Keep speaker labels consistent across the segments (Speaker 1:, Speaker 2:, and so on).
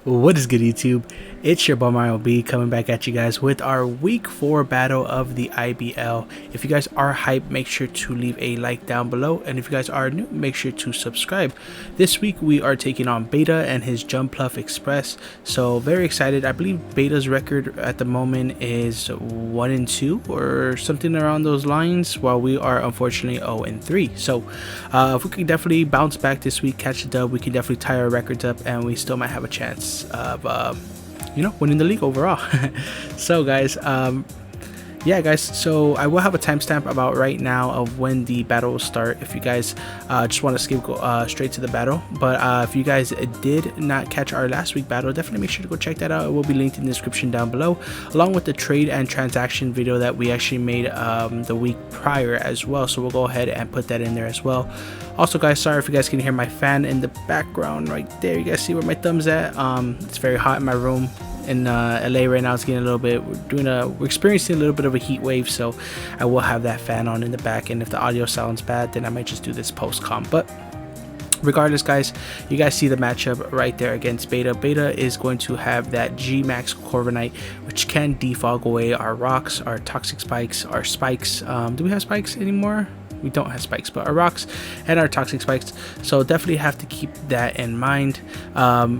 Speaker 1: What is good, YouTube? It's your boy Mario B coming back at you guys with our week 4 battle of the IBL. If you guys are hyped, make sure to leave a like down below, and if you guys are new, make sure to subscribe. This week we are taking on Beta and his Jumpluff Express, so very excited. I believe Beta's record at the moment is 1-2 or something around those lines, while we are unfortunately 0-3. So if we can definitely bounce back this week, catch a dub, we can definitely tie our records up, and we still might have a chance of winning the league overall. So guys, yeah guys, so I will have a timestamp about right now of when the battle will start if you guys just want to skip straight to the battle. But if you guys did not catch our last week battle, definitely make sure to go check that out. It will be linked in the description down below, along with the trade and transaction video that we actually made the week prior as well, so we'll go ahead and put that in there as well. Also guys, sorry if you guys can hear my fan in the background right there. You guys see where my thumb's at? It's very hot in my room in LA right now. It's getting a little bit, we're experiencing a little bit of a heat wave, so I will have that fan on in the back, and if the audio sounds bad, then I might just do this post-com. But regardless guys, you guys see the matchup right there against Beta. Beta is going to have that G-Max Corviknight, which can defog away our rocks, our toxic spikes, our spikes. Do we have spikes anymore? We don't have spikes, but our rocks and our toxic spikes, so definitely have to keep that in mind.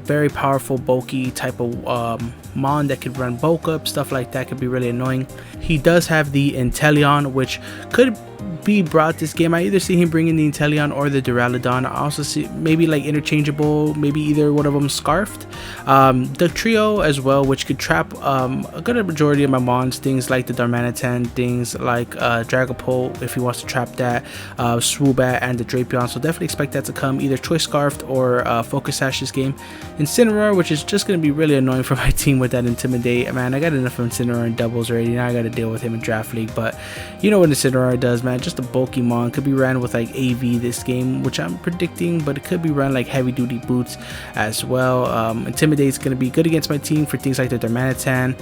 Speaker 1: Very powerful bulky type of mon that could run bulk up, stuff like that could be really annoying. He does have the Inteleon, which could be brought this game. I either see him bringing the Inteleon or the Duraludon. I also see maybe like interchangeable, maybe either one of them scarfed. The trio as well, which could trap a good majority of my mons, things like the Darmanitan, things like Dragapult if he wants to trap that, Swoobat, and the Drapion. So definitely expect that to come, either Choice Scarfed or Focus Sash this game. Incineroar, which is just going to be really annoying for my team with that Intimidate. Man, I got enough of Incineroar in doubles already. Now I got to deal with him in Draft League. But you know what Incineroar does, man. Just a bulky mon. Could be ran with like AV this game, which I'm predicting, but it could be run like heavy duty boots as well. Intimidate is going to be good against my team for things like the Darmanitan.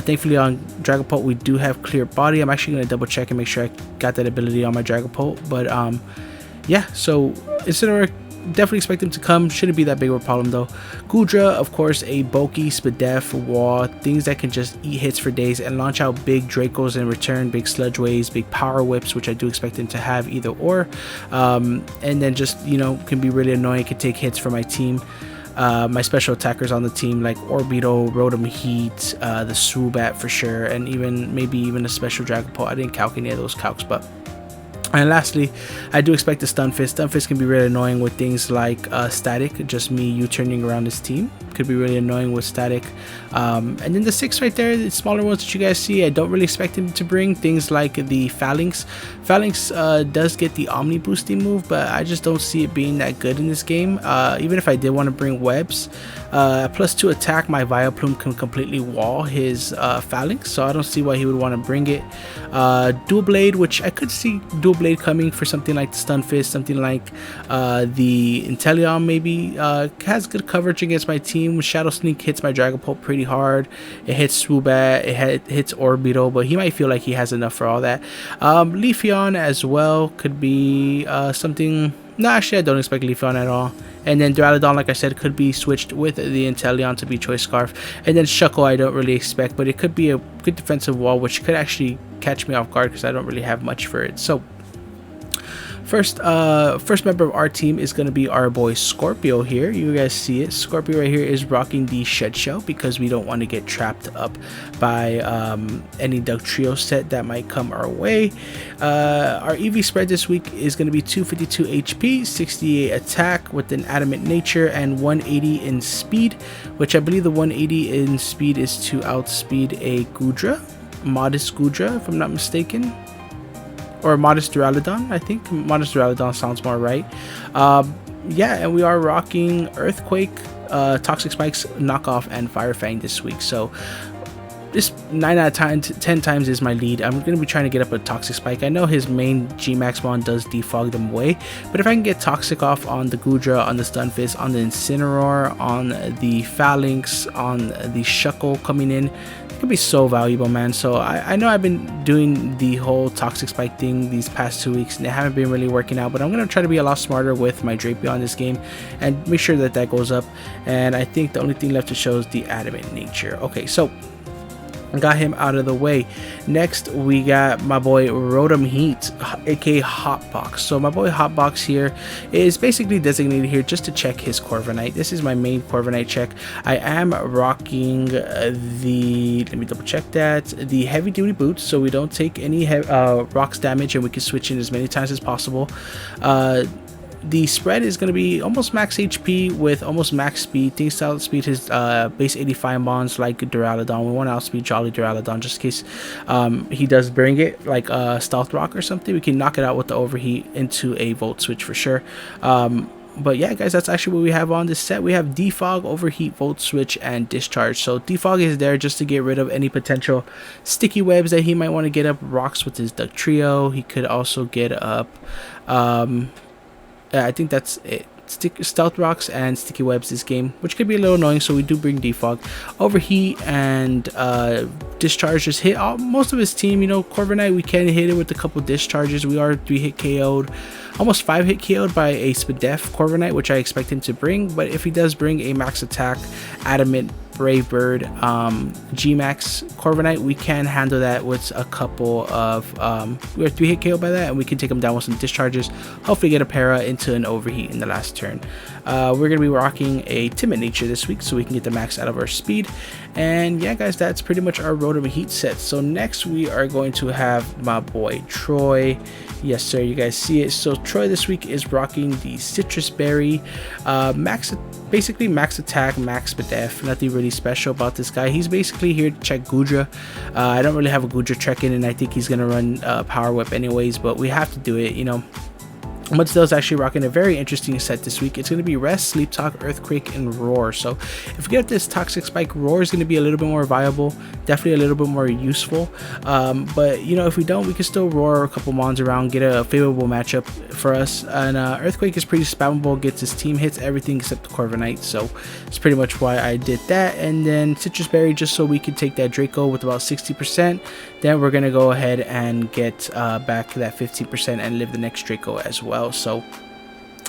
Speaker 1: Thankfully on Dragapult we do have clear body. I'm actually going to double check and make sure I got that ability on my Dragapult. But yeah, so Incineroar, definitely expect him to come. Shouldn't be that big of a problem though. Goodra, of course, a bulky Spadef, wall, things that can just eat hits for days and launch out big Dracos in return, big Sludge Waves, big Power Whips, which I do expect him to have either or. And then just, can be really annoying, can take hits for my team. My special attackers on the team like Orbeetle, Rotom Heat, the Swoobat for sure, and maybe even a special Dragapult. I didn't calc any of those calcs, but. And lastly, I do expect the Stunfisk. Stunfisk can be really annoying with things like Static, just me U-turning around this team. Could be really annoying with Static. And then the 6 right there, the smaller ones that you guys see, I don't really expect him to bring things like the Phalanx. Phalanx does get the Omni boosting move, but I just don't see it being that good in this game. Even if I did want to bring Webs, +2 attack, my Vileplume can completely wall his Phalanx, so I don't see why he would want to bring it. Dual Blade, which I could see Dual Blade coming for something like the Stunfisk, something like the Inteleon maybe. Has good coverage against my team. Shadow Sneak hits my Dragapult pretty hard. It hits Swoobat, it hits Orbeetle, but he might feel like he has enough for all that. Leafeon as well could be something. No, actually I don't expect Leafeon at all. And then Duraludon, like I said, could be switched with the Inteleon to be Choice Scarf. And then Shuckle I don't really expect, but it could be a good defensive wall, which could actually catch me off guard because I don't really have much for it. So first member of our team is going to be our boy Scorpio here. You guys see it. Scorpio right here is rocking the Shed Shell because we don't want to get trapped up by any Dugtrio set that might come our way. Our EV spread this week is going to be 252 HP, 68 attack with an adamant nature, and 180 in speed, which I believe the 180 in speed is to outspeed a Goodra, Modest Goodra if I'm not mistaken. Or Modest Duraludon, I think. Modest Duraludon sounds more right. Yeah, and we are rocking Earthquake, Toxic Spikes, Knockoff, and Fire Fang this week. So this 9 out of 10 times is my lead. I'm going to be trying to get up a Toxic Spike. I know his main G-Max mon does defog them away, but if I can get Toxic off on the Gudra, on the Stunfisk, on the Incineroar, on the Phalanx, on the Shuckle coming in, it could be so valuable, man. So I know I've been doing the whole Toxic Spike thing these past 2 weeks and they haven't been really working out, but I'm going to try to be a lot smarter with my Drapion on this game and make sure that that goes up. And I think the only thing left to show is the Adamant Nature. Okay, so got him out of the way. Next we got my boy Rotom Heat, aka Hotbox. So my boy Hotbox here is basically designated here just to check his Corviknight. This is my main Corviknight check. I am rocking the, let me double check that, the heavy duty boots, so we don't take any rocks damage and we can switch in as many times as possible. The spread is going to be almost max HP with almost max speed. Things to outspeed his base 85 mons like Duraludon. We want to outspeed Jolly Duraludon just in case he does bring it like Stealth Rock or something. We can knock it out with the Overheat into a Volt Switch for sure. But yeah, guys, that's actually what we have on this set. We have Defog, Overheat, Volt Switch, and Discharge. So Defog is there just to get rid of any potential sticky webs that he might want to get up. Rocks with his Duck Trio. He could also get up I think that's it. Stealth Rocks and Sticky Webs this game, which could be a little annoying, so we do bring Defog. Overheat and Discharge just hit most of his team. You know, Corviknight, we can hit it with a couple discharges. We are 3-hit KO'd, almost 5-hit KO'd by a Spadef Corviknight, which I expect him to bring. But if he does bring a max attack, Adamant, Brave Bird, G-Max Corviknight, we can handle that with a couple of we're 3-hit KO by that, and we can take him down with some discharges, hopefully get a para into an Overheat in the last turn. We're gonna be rocking a Timid Nature this week so we can get the max out of our speed. And yeah, guys, that's pretty much our Rotom Heat set. So next we are going to have my boy Troy. Yes sir, you guys see it. So Troy this week is rocking the Citrus Berry, basically max attack, max Spadef. Nothing really special about this guy. He's basically here to check Gudra. I don't really have a Gudra check in, and I think he's gonna run Power Whip anyways, but we have to do it, you know. Mudsdale's actually rocking a very interesting set this week. It's going to be Rest, Sleep Talk, Earthquake, and Roar. So if we get this Toxic Spike, Roar is going to be a little bit more viable, definitely a little bit more useful. But you know, if we don't, we can still Roar a couple mons around, get a favorable matchup for us. And Earthquake is pretty spammable, gets his team hits everything except the Corviknight. So it's pretty much why I did that. And then Citrus Berry just so we can take that Draco with about 60%. Then we're going to go ahead and get back that 15% and live the next Draco as well. So,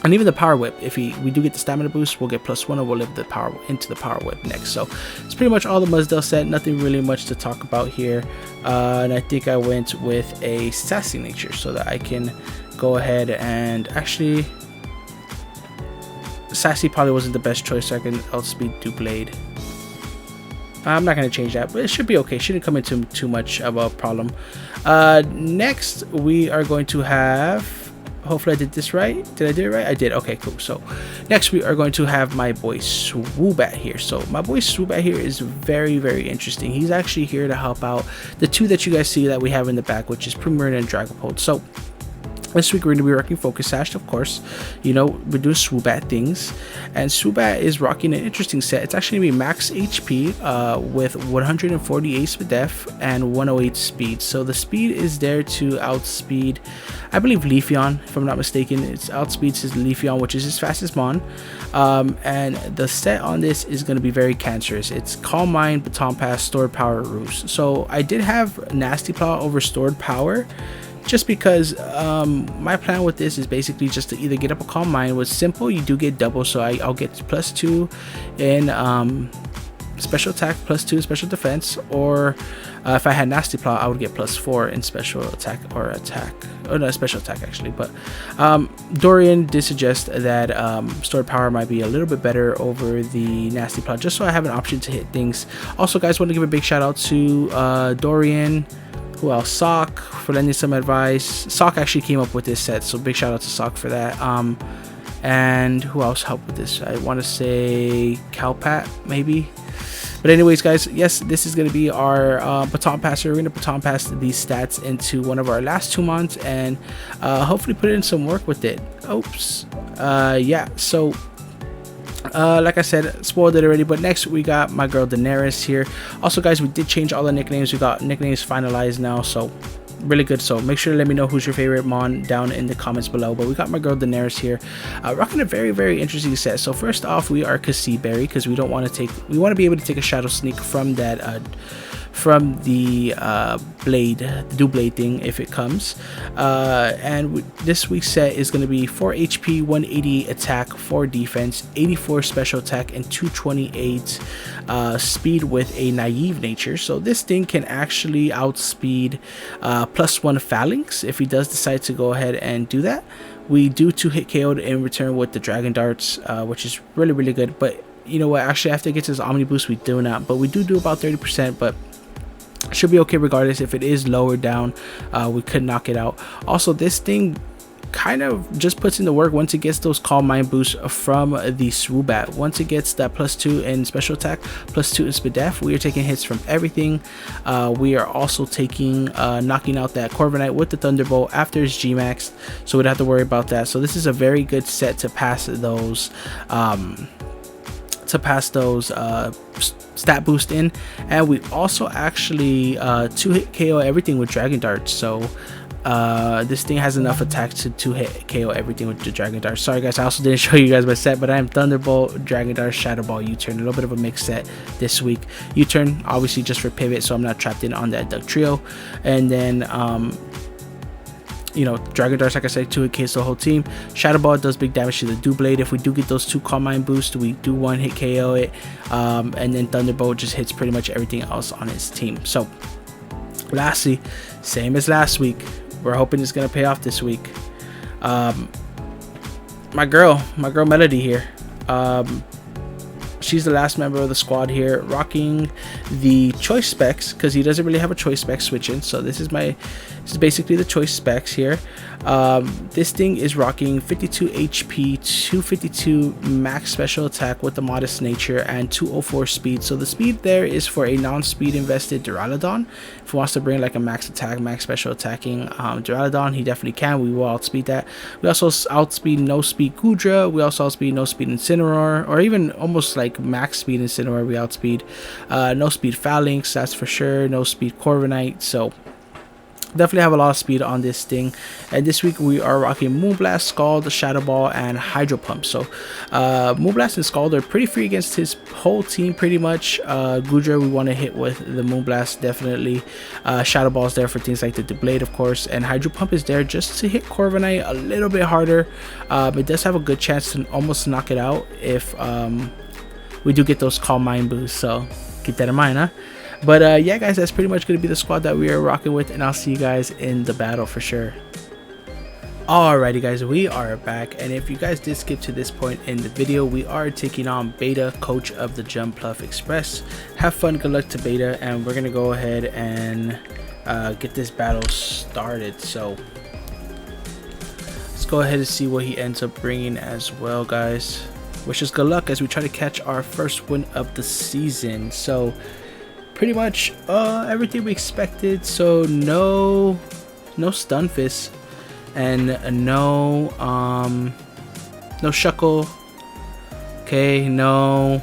Speaker 1: and even the Power Whip, if we do get the stamina boost, we'll get +1 or we'll live the power into the Power Whip next. So it's pretty much all the Mudsdale set, nothing really much to talk about here. And I think I went with a Sassy Nature so that I can go ahead and actually, Sassy probably wasn't the best choice, so I can outspeed Doublade. I'm not going to change that, but it should be okay. Shouldn't come into too much of a problem. Next, we are going to have, hopefully I did this right. Did I do it right? I did. Okay, cool. So next we are going to have my boy Swoobat here. So my boy Swoobat here is very, very interesting. He's actually here to help out the two that you guys see that we have in the back, which is Primarina and Dragapult. So this week we're going to be rocking Focus Sash, of course. You know, we're doing Swoobat things. And Swoobat is rocking an interesting set. It's actually going to be max HP with 148 Spadef and 108 speed. So the speed is there to outspeed, I believe, Leafeon, if I'm not mistaken. It outspeeds his Leafeon, which is his fastest mon. And the set on this is going to be very cancerous. It's Calm Mind, Baton Pass, Stored Power, Roost. So I did have Nasty Claw over Stored Power, just because my plan with this is basically just to either get up a Calm Mind. With Simple, you do get double, so I'll get +2 in special attack, +2 special defense, or if I had Nasty Claw, I would get +4 in special attack or attack, or no, special attack actually. But Dorian did suggest that Stored Power might be a little bit better over the Nasty Claw, just so I have an option to hit things. Also, guys, want to give a big shout out to Dorian. Who else? Sock, for lending some advice. Sock actually came up with this set, so big shout out to Sock for that. And who else helped with this? I want to say Calpat, maybe. But anyways, guys, yes, this is going to be our Baton Passer. We're going to Baton Pass these stats into one of our last 2 months and hopefully put in some work with it. Oops. Yeah, so Like I said, spoiled it already, but next we got my girl Daenerys here. Also, guys, we did change all the nicknames. We got nicknames finalized now, so really good. So make sure to let me know who's your favorite mon down in the comments below. But we got my girl Daenerys here, rocking a very interesting set. So first off, we are Cassie Berry, because we want to be able to take a shadow sneak from that from the blade, the dual blade thing, if it comes. And this week's set is going to be 4 HP, 180 attack, 4 defense, 84 special attack, and 228 speed with a naive nature. So this thing can actually outspeed +1 phalanx if he does decide to go ahead and do that. We do 2-hit KO'd in return with the dragon darts, which is really good. But you know what, actually after it gets his omni boost, we do not, but we do about 30%, but should be okay regardless. If it is lower down, we could knock it out. Also, this thing kind of just puts in the work once it gets those calm mind boosts from the Swoobat. Once it gets that +2 in special attack, +2 in speed def, we are taking hits from everything. We are also taking knocking out that Corviknight with the Thunderbolt after his G-Max, so we don't have to worry about that. So this is a very good set to pass those stat boost in. And we also actually 2-hit KO everything with dragon darts. So this thing has enough attack to 2-hit KO everything with the dragon dart. Sorry guys, I also didn't show you guys my set, but I am Thunderbolt, dragon dart, shadow ball, U-turn. A little bit of a mixed set this week. U-turn obviously just for pivot, so I'm not trapped in on that duck trio. And then you know, dragon darts, like I said, 2-hit KO the whole team. Shadow ball does big damage to the dual blade. If we do get those 2 calm mind boosts, we do 1-hit KO it. And then Thunderbolt just hits pretty much everything else on his team. So lastly, same as last week, we're hoping it's gonna pay off this week. My girl Melody here. She's the last member of the squad here, rocking the choice specs, because he doesn't really have a choice spec switching. So this is basically the choice specs here. This thing is rocking 52 HP, 252 max special attack with the modest nature, and 204 speed. So the speed there is for a non-speed invested Duraludon. If he wants to bring like a max attack, max special attacking Duraludon, he definitely can. We will outspeed that. We also outspeed no speed Gudra. We also outspeed no speed Incineroar, or even almost like max speed Incineroar. We outspeed no speed Phalanx, that's for sure. No speed Corviknight. So definitely have a lot of speed on this thing. And this week we are rocking Moonblast, Scald, Shadow Ball, and Hydro Pump. So Moonblast and Scald are pretty free against his whole team pretty much. Gudra we want to hit with the Moonblast definitely. Shadow Ball is there for things like the Blade, of course, and Hydro Pump is there just to hit Corviknight a little bit harder. It does have a good chance to almost knock it out if we do get those calm mind boosts, so keep that in mind, huh? But yeah guys, that's pretty much going to be the squad that we are rocking with, and I'll see you guys in the battle for sure. Alrighty guys, we are back, and if you guys did skip to this point in the video, we are taking on Beta, coach of the Jumpluff Express. Have fun, good luck to Beta, and we're going to go ahead and get this battle started. So let's go ahead and see what he ends up bringing as well, guys. Wish us good luck as we try to catch our first win of the season. So pretty much everything we expected. So no Stunfisk, and no Shuckle. Okay, no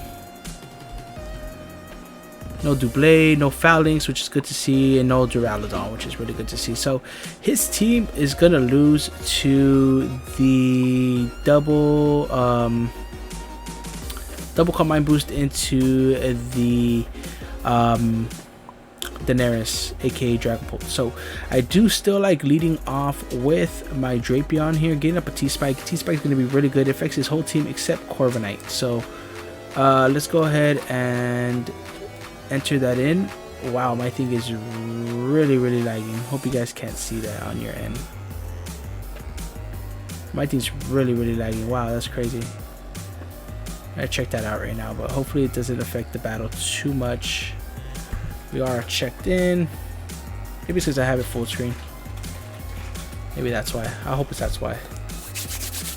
Speaker 1: Doublade, no Phalanx, which is good to see, and no Duraludon, which is really good to see. So his team is gonna lose to the double combine boost into the Daenerys, aka Dragapult. So I do still like leading off with my Drapion here, getting up a T-Spike. T-Spike is going to be really good. It affects his whole team except Corviknight. So let's go ahead and enter that in. Wow, my thing is really lagging. Hope you guys can't see that on your end. My thing's really lagging. Wow, that's crazy. I check that out right now, but hopefully it doesn't affect the battle too much. We are checked in. Maybe it's because I have it full screen. Maybe that's why. I hope that's why.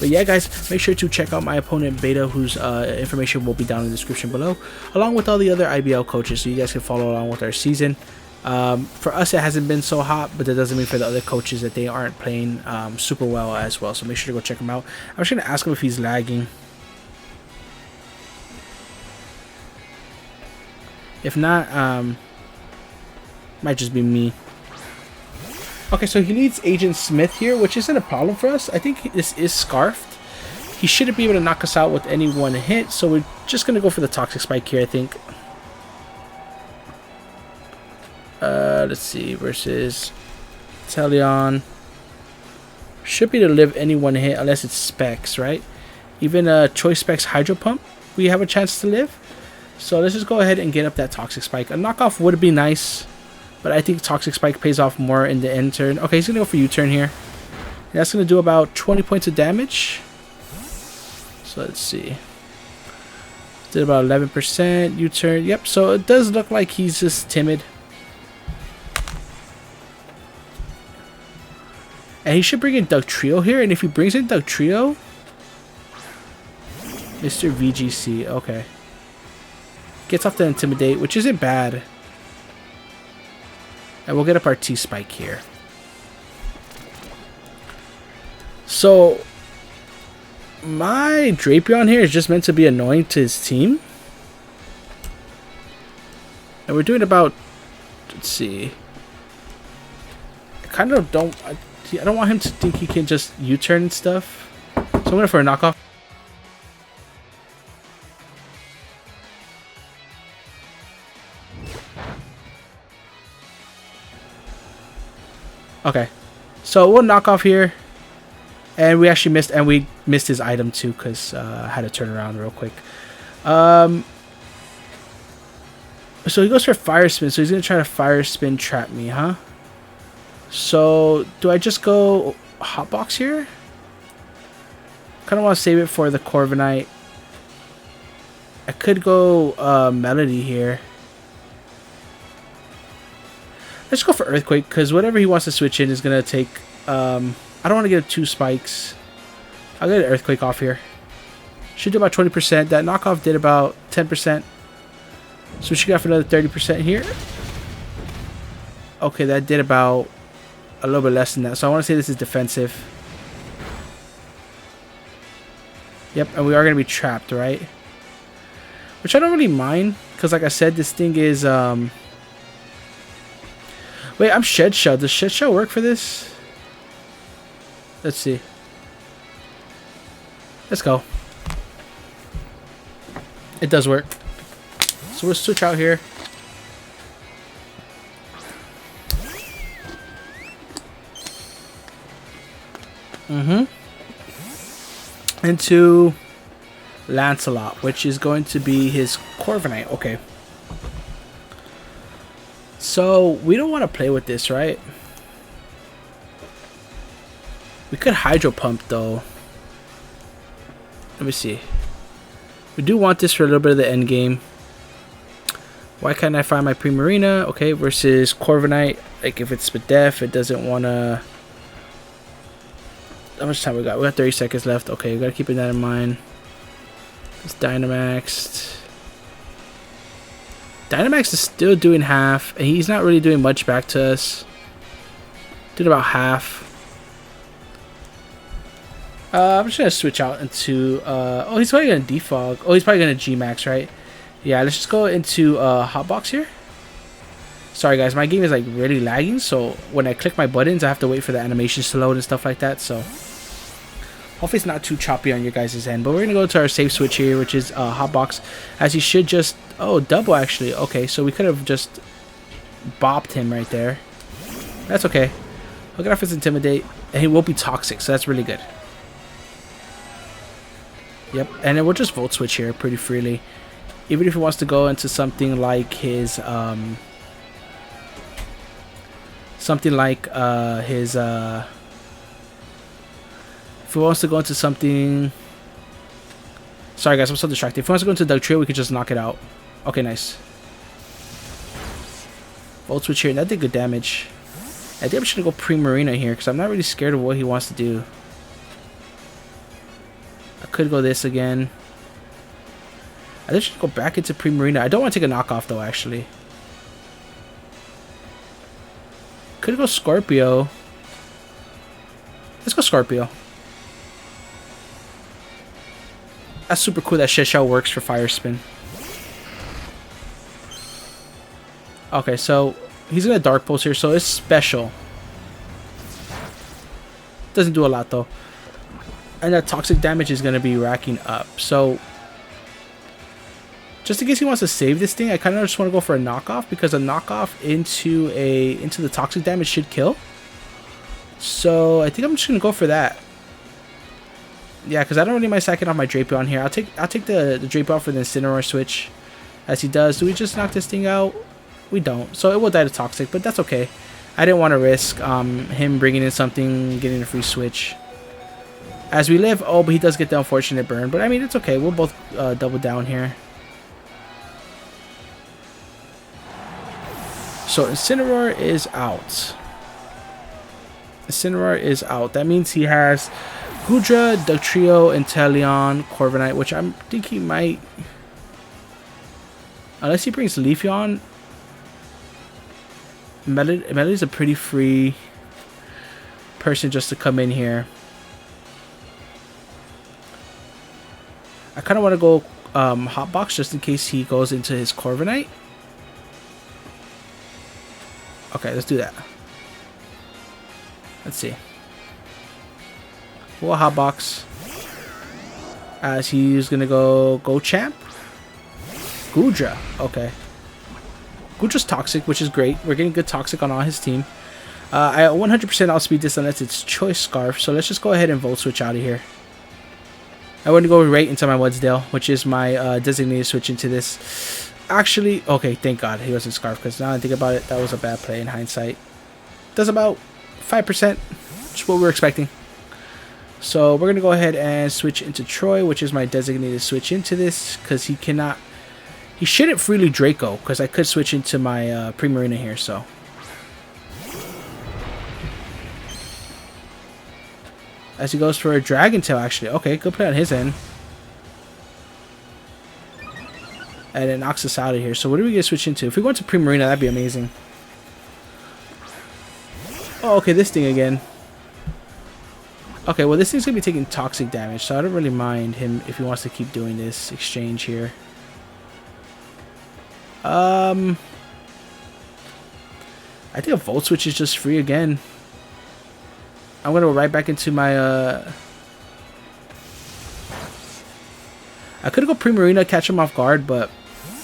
Speaker 1: But yeah guys, make sure to check out my opponent Beta, whose information will be down in the description below, along with all the other IBL coaches, so you guys can follow along with our season. For us it hasn't been so hot, but that doesn't mean for the other coaches that they aren't playing super well as well, so make sure to go check them out. I'm just going to ask him if he's lagging. If not, might just be me. Okay, so he needs Agent Smith here, which isn't a problem for us. I think this is Scarfed. He shouldn't be able to knock us out with any one hit, so we're just going to go for the Toxic Spike here, I think. Let's see, versus Talion. Should be able to live any one hit unless it's Specs, right? Even Choice Specs Hydro Pump, we have a chance to live. So let's just go ahead and get up that Toxic Spike. A knockoff would be nice, but I think Toxic Spike pays off more in the end turn. Okay, he's going to go for U-turn here. That's going to do about 20 points of damage. So let's see. Did about 11%. U-turn. Yep, so it does look like he's just timid. And he should bring in Dugtrio here. And if he brings in Dugtrio... Mr. VGC. Okay. Gets off the Intimidate, which isn't bad. And we'll get up our T-Spike here. So... my Drapion here is just meant to be annoying to his team. And we're doing about... let's see. I kind of don't... I don't want him to think he can just U-turn and stuff. So I'm going for a knockoff. Okay. So we'll knock off here. And we actually missed, and we missed his item too, because I had to turn around real quick. So he goes for Fire Spin, so he's going to try to Fire Spin trap me, huh? So, do I just go Hotbox here? Kind of want to save it for the Corviknight. I could go Melody here. Let's go for Earthquake, because whatever he wants to switch in is going to take... I don't want to get 2 spikes. I'll get an Earthquake off here. Should do about 20%. That knockoff did about 10%. So we should get off another 30% here. Okay, that did about a little bit less than that. So I want to say this is defensive. Yep, and we are going to be trapped, right? Which I don't really mind. Because like I said, this thing is... Wait, I'm Shed Shell. Does Shed Shell work for this? Let's see. Let's go. It does work. So we'll switch out here. Into Lancelot, which is going to be his Corviknight. Okay. So we don't want to play with this, right? We could Hydro Pump though. Let me see. We do want this for a little bit of the end game. Why can't I find my Primarina? Okay, versus Corviknight. Like if it's Spadef, it doesn't want to... How much time we got? We got 30 seconds left. Okay, we got to keep that in mind. It's Dynamaxed. Dynamax is still doing half, and he's not really doing much back to us. Did about half. I'm just going to switch out into... oh, he's probably going to defog. Oh, he's probably going to G-Max, right? Yeah, let's just go into Hotbox here. Sorry, guys. My game is, like, really lagging. So, when I click my buttons, I have to wait for the animations to load and stuff like that. So, hopefully it's not too choppy on your guys' end. But we're going to go to our safe switch here, which is Hotbox. As he should just... Oh, double, actually. Okay, so we could have just bopped him right there. That's okay. I'll get off his Intimidate. And he won't be Toxic, so that's really good. Yep, and then we'll just Volt Switch here pretty freely. Even if he wants to go into something like his, if he wants to go into something... Sorry guys, I'm so distracted. If he wants to go into Dugtrio, we could just knock it out. Okay, nice. Volt Switch here, and that did good damage. I think I'm just going to go Primarina here, because I'm not really scared of what he wants to do. I could go this again. I think I should go back into Primarina. I don't want to take a knockoff though, actually. Could go Scorpio. Let's go Scorpio. That's super cool that Shed Shell works for Fire Spin. Okay, so he's gonna Dark Pulse here, so it's special. Doesn't do a lot though. And that toxic damage is gonna be racking up. So just in case he wants to save this thing, I kind of just want to go for a knockoff, because a knockoff into the toxic damage should kill. So I think I'm just gonna go for that. Yeah, because I don't really mind sacking off my Drapion here. I'll take the Drapion for the Incineroar switch, as he does. Do we just knock this thing out? We don't. So it will die to toxic, but that's okay. I didn't want to risk him bringing in something, getting a free switch. As we live, oh, but he does get the unfortunate burn. But I mean, it's okay. We'll both double down here. So Incineroar is out. Incineroar is out. That means he has Goodra, Dugtrio, Inteleon, Corviknight, which I think he might... Unless he brings Leafeon. Melody's a pretty free person just to come in here. I kind of want to go Hotbox just in case he goes into his Corviknight. Okay, let's do that. Let's see. We'll Hotbox. As he's gonna go Champ. Goodra. Okay. Goodra's toxic, which is great. We're getting good toxic on all his team. I 100% outspeed this unless it's Choice Scarf. So let's just go ahead and Volt Switch out of here. I want to go right into my Woodsdale, which is my designated switch into this. Actually, okay, thank God he wasn't Scarf, because now I think about it, that was a bad play in hindsight. Does about 5%, which is what we were expecting. So we're going to go ahead and switch into Troy, which is my designated switch into this, because he cannot... He shouldn't freely Draco, because I could switch into my Primarina here, so... As he goes for a Dragon Tail, actually. Okay, good play on his end. And it knocks us out of here. So what are we going to switch into? If we go into Primarina, that'd be amazing. Oh, okay, this thing again. Okay, well, this thing's going to be taking toxic damage, so I don't really mind him if he wants to keep doing this exchange here. I think a Volt Switch is just free again. I'm going to go right back into my... I could go Primarina, catch him off guard, but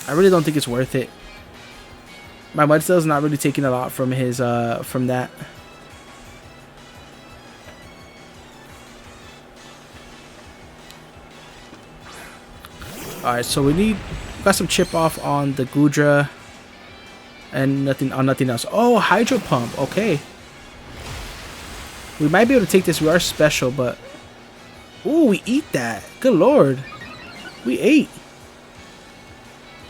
Speaker 1: I really don't think it's worth it. My Mudsteel's not really taking a lot from his from that. Alright, so we got some chip off on the Goodra and nothing else. Oh, Hydro Pump. Okay. We might be able to take this. We are special, but ooh, we eat that. Good lord. We ate.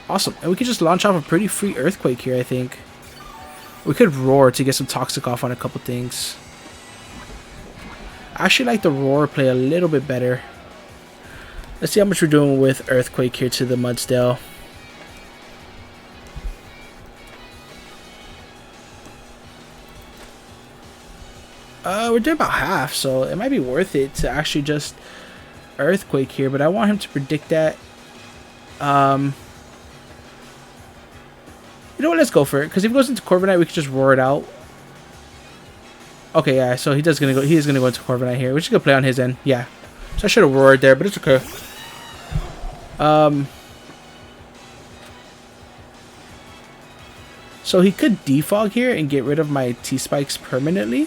Speaker 1: Awesome. And we could just launch off a pretty free Earthquake here, I think. We could Roar to get some Toxic off on a couple things. I actually like the Roar play a little bit better. Let's see how much we're doing with Earthquake here to the Mudsdale. We're doing about half, so it might be worth it to actually just Earthquake here, but I want him to predict that. You know what, let's go for it, because if he goes into Corviknight, we can just Roar it out. Okay, yeah, so he is gonna go into Corviknight here, which is gonna play on his end. Yeah. So I should have roared there, but it's okay. So he could defog here and get rid of my T-Spikes permanently.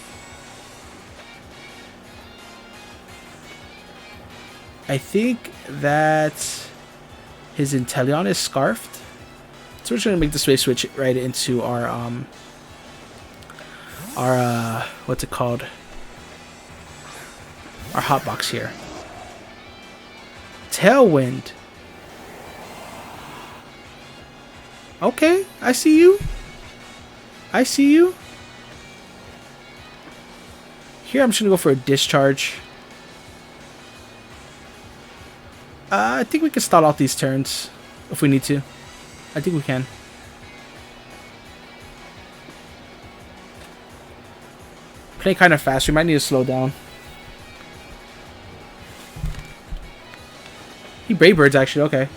Speaker 1: I think that his Inteleon is Scarfed. So we're just gonna make this way switch right into our what's it called? Our Hotbox here. Tailwind. Okay, I see you. I see you. Here I'm just gonna go for a Discharge. I think we can stall out these turns if we need to. I think we can. Play kind of fast. We might need to slow down. He Brave Birds actually. Okay.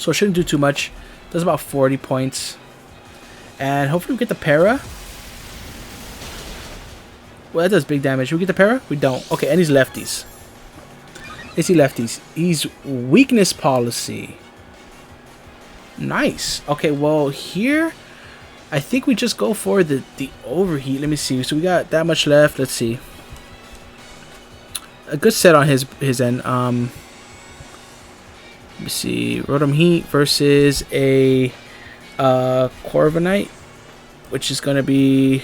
Speaker 1: So it shouldn't do too much. Does about 40 points. And hopefully we get the para. Well, that does big damage. We get the para? We don't. Okay, and he's lefties. Is he lefties? He's weakness policy. Nice. Okay, well here I think we just go for the overheat. Let me see. So we got that much left. Let's see. A good set on his end. Let me see. Rotom Heat versus a Corviknight, which is gonna be.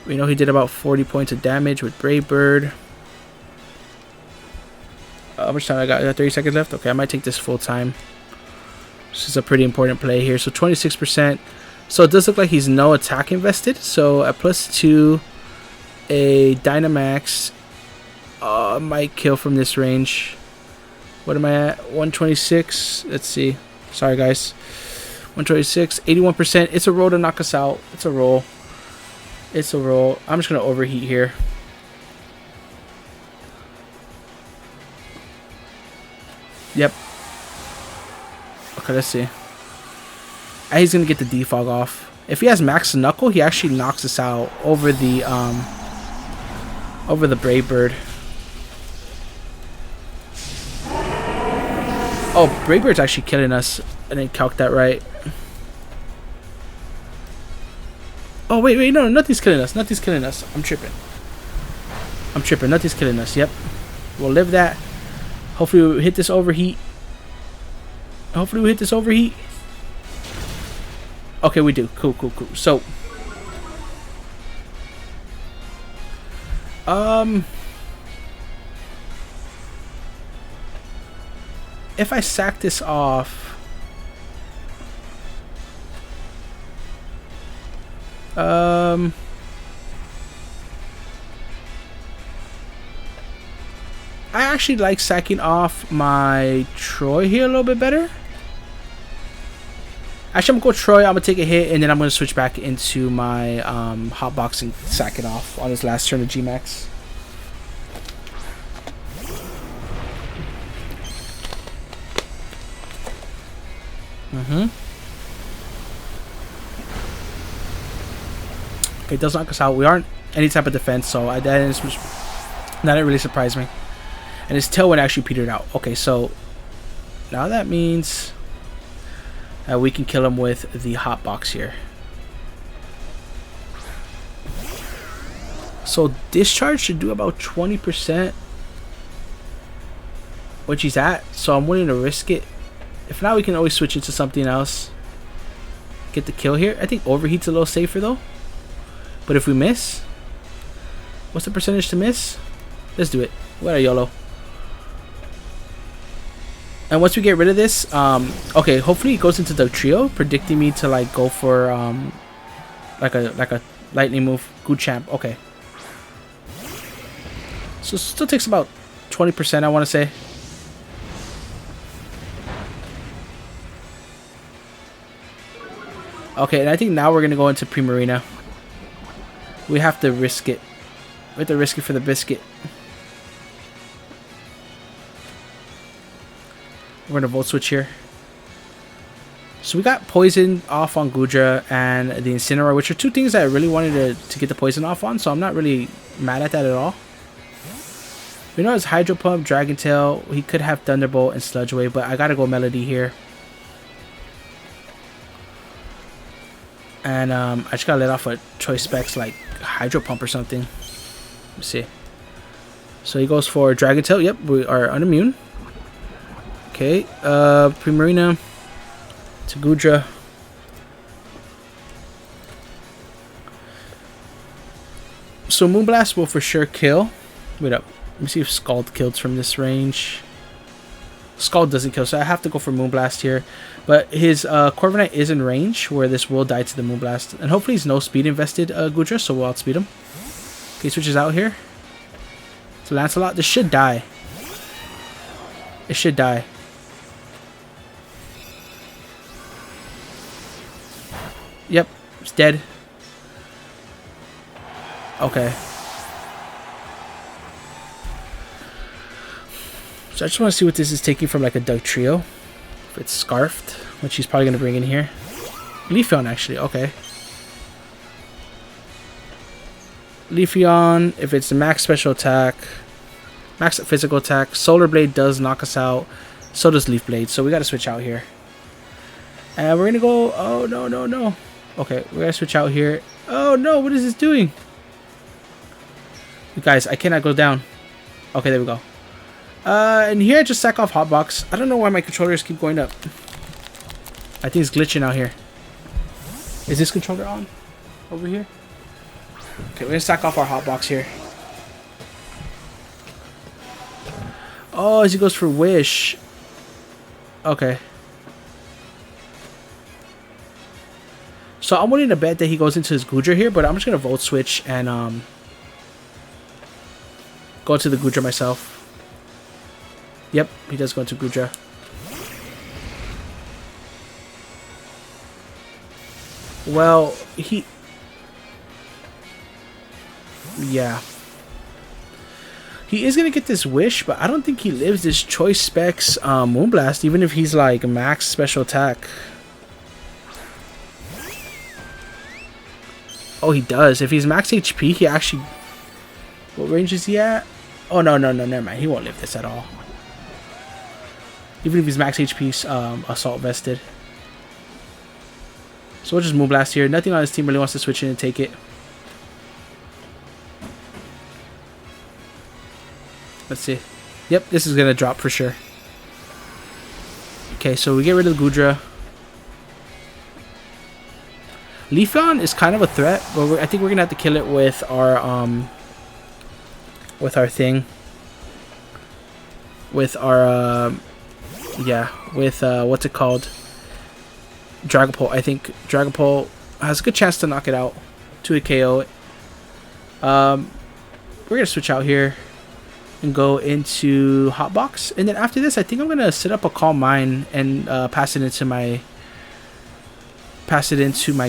Speaker 1: We know he did about 40 points of damage with Brave Bird. How much time I got? I got 30 seconds left. Okay, I might take this full time. This is a pretty important play here. So 26%. So it does look like he's no attack invested. So at +2, a Dynamax might kill from this range. What am I at? 126. Let's see. Sorry, guys. 126. 81%. It's a roll to knock us out. It's a roll. It's a roll. I'm just going to overheat here. Yep. Okay, let's see. And he's going to get the defog off. If he has Max Knuckle, he actually knocks us out over the Brave Bird. Oh, Brave Bird's actually killing us. I didn't calc that right. Oh, wait, no, nothing's killing us. Nothing's killing us. I'm tripping. Nothing's killing us. Yep. We'll live that. Hopefully we hit this overheat. Okay, we do. Cool. So, if I sack this off, I actually like sacking off my Troy here a little bit better. Actually, I'm going to go Troy. I'm going to take a hit, and then I'm going to switch back into my hotbox and sack it off on his last turn of G-Max. Okay, it does knock us out. We aren't any type of defense, so that didn't really surprise me. And his tailwind actually petered out. Okay, so now that means we can kill him with the hotbox here. So discharge should do about 20%, which he's at. So I'm willing to risk it. If not, we can always switch it to something else. Get the kill here. I think overheat's a little safer though. But if we miss, what's the percentage to miss? Let's do it. What a YOLO. And once we get rid of this, okay, hopefully it goes into the trio, predicting me to like go for like a lightning move. Good champ. Okay. So it still takes about 20%, I want to say. Okay, and I think now we're gonna go into PRIMARINA. We have to risk it. We have to risk it for the biscuit. We're gonna volt switch here. So we got poison off on Goodra and the Incineroar, which are two things that I really wanted to get the poison off on, so I'm not really mad at that at all. We know it's Hydro Pump, Dragon Tail. He could have Thunderbolt and Sludge Wave, but I gotta go Melody here. And I just gotta let off a choice specs like Hydro Pump or something. Let me see. So he goes for Dragon Tail. Yep, we are unimmune. Okay, PRIMARINA to Goodra. So Moonblast will for sure kill. Wait up. Let me see if Scald kills from this range. Scald doesn't kill, so I have to go for Moonblast here. But his Corviknight is in range, where this will die to the Moonblast. And hopefully he's no speed invested Goodra, so we'll outspeed him. Okay, switches out here. So Lancelot, this should die. It should die. Yep, it's dead. Okay. So I just want to see what this is taking from like a Dugtrio. If it's Scarfed, which he's probably going to bring in here. Leafeon, actually. Okay. Leafeon, if it's a max special attack, max physical attack, Solar Blade does knock us out. So does Leaf Blade. So we got to switch out here. And we're going to go... Oh, no, no, no. Okay, we're going to switch out here. Oh, no. What is this doing? You guys, I cannot go down. Okay, there we go. And here I just sack off Hotbox. I don't know why my controllers keep going up. I think it's glitching out here. Is this controller on? Over here? Okay, we're going to sack off our Hotbox here. Oh, as he goes for Wish. Okay. So I'm willing to bet that he goes into his Goodra here, but I'm just going to Volt Switch and go to the Goodra myself. Yep, he does go into Goodra. Well, yeah. He is going to get this Wish, but I don't think he lives this Choice Specs Moonblast, even if he's like max special attack. Oh, he does. If he's max HP, he actually... What range is he at? Oh, no, no, no, never mind. He won't live this at all. Even if he's max HP Assault vested. So we'll just Moonblast here. Nothing on his team really wants to switch in and take it. Let's see. Yep, this is going to drop for sure. Okay, so we get rid of the Goodra. Leafeon is kind of a threat, but I think we're going to have to kill it with our thing. With our, yeah, with, what's it called? Dragapult. I think Dragapult has a good chance to knock it out. To a KO it. We're going to switch out here and go into Hotbox. And then after this, I think I'm going to set up a Calm Mind and pass it into my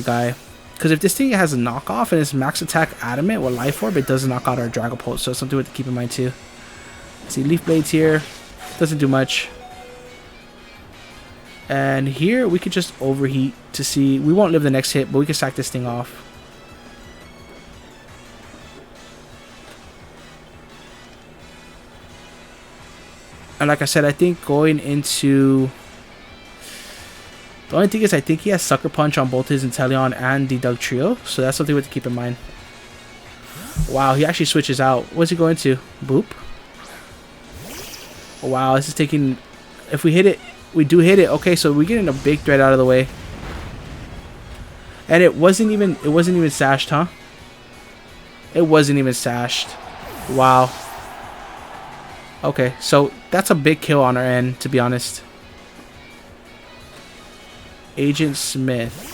Speaker 1: guy. Because if this thing has a knockoff and it's max attack Adamant with Life Orb, it does knock out our Dragapult. So something to keep in mind too. See, Leaf Blades here. Doesn't do much. And here we could just overheat to see. We won't live the next hit, but we can sack this thing off. And like I said, I think going into... The only thing is I think he has Sucker Punch on both his Inteleon and the Dugtrio. So that's something we have to keep in mind. Wow, he actually switches out. What's he going to? Boop. Wow, this is taking... If we hit it, we do hit it. Okay, so we're getting a big threat out of the way. And it wasn't even sashed, huh? It wasn't even sashed. Wow. Okay, so that's a big kill on our end, to be honest. Agent Smith.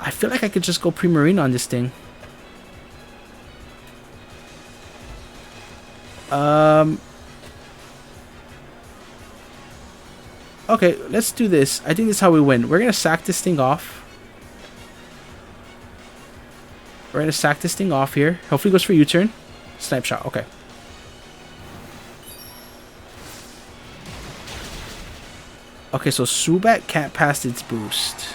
Speaker 1: I feel like I could just go Primarina on this thing. Okay, let's do this. I think this is how we win. We're gonna sack this thing off. We're gonna sack this thing off here. Hopefully it goes for U-turn. Snipe shot, okay. Okay, so Zubat can't pass its boost.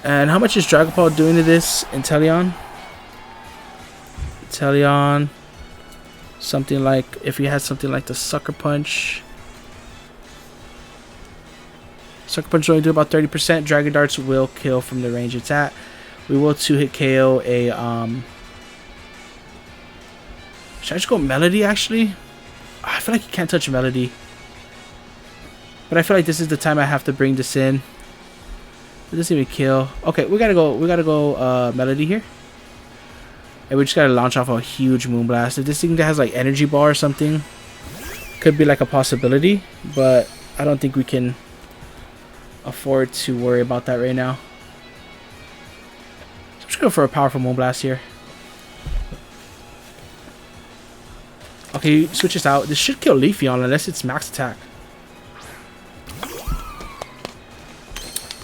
Speaker 1: And how much is Dragapult doing to this? Inteleon? Inteleon. Something like, if he has something like the Sucker Punch. Sucker Punch will only do about 30%. Dragon Darts will kill from the range it's at. We will 2-hit KO a, should I just go Melody, actually? I feel like you can't touch Melody. But I feel like this is the time I have to bring this in. It doesn't even kill. Okay, we gotta go Melody here. And we just gotta launch off a huge Moonblast. If this thing has like Energy Ball or something, could be like a possibility. But I don't think we can afford to worry about that right now. So I'm just going for a powerful Moonblast here. Okay, switch this out. This should kill Leafeon unless it's max attack.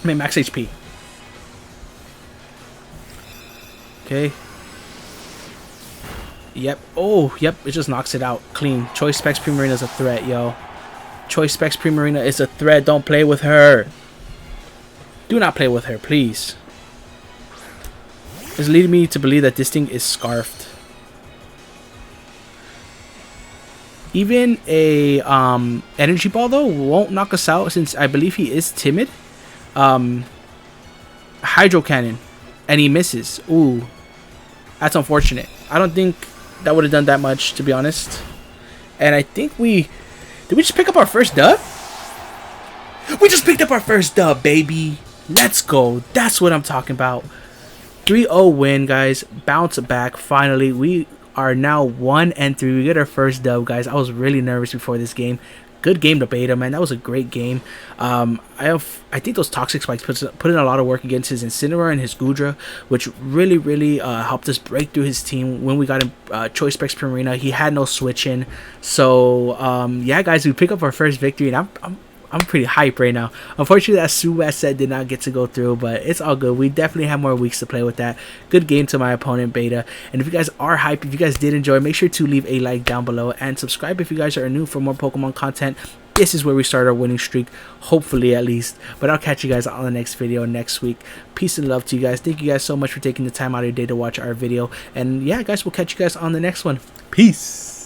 Speaker 1: I mean, max HP. Okay. Yep. Oh, yep. It just knocks it out clean. Choice Specs Primarina is a threat, yo. Choice Specs Primarina is a threat. Don't play with her. Do not play with her, please. It's leading me to believe that this thing is scarfed. Even a energy ball though won't knock us out, since I believe he is timid. Hydro cannon, and he misses. Ooh, that's unfortunate. I don't think that would have done that much, to be honest. And I think did we just pick up our first dub? We just picked up our first dub, baby. Let's go. That's what I'm talking about. 3-0 win, guys. Bounce back. Finally, we are now 1-3. We get our first dub, guys. I was really nervous before this game. Good game to beta, man. That was a great game. I think those toxic spikes put in a lot of work against his Incineroar and his Gudra, which really helped us break through his team when we got him Choice Specs Primarina. He had no switch in. So yeah, guys, we pick up our first victory, and I'm pretty hyped right now. Unfortunately, that Subat set did not get to go through, but it's all good. We definitely have more weeks to play with that. Good game to my opponent, Beta. And if you guys are hyped, if you guys did enjoy, make sure to leave a like down below and subscribe if you guys are new for more Pokemon content. This is where we start our winning streak, hopefully at least. But I'll catch you guys on the next video next week. Peace and love to you guys. Thank you guys so much for taking the time out of your day to watch our video. And yeah, guys, we'll catch you guys on the next one. Peace.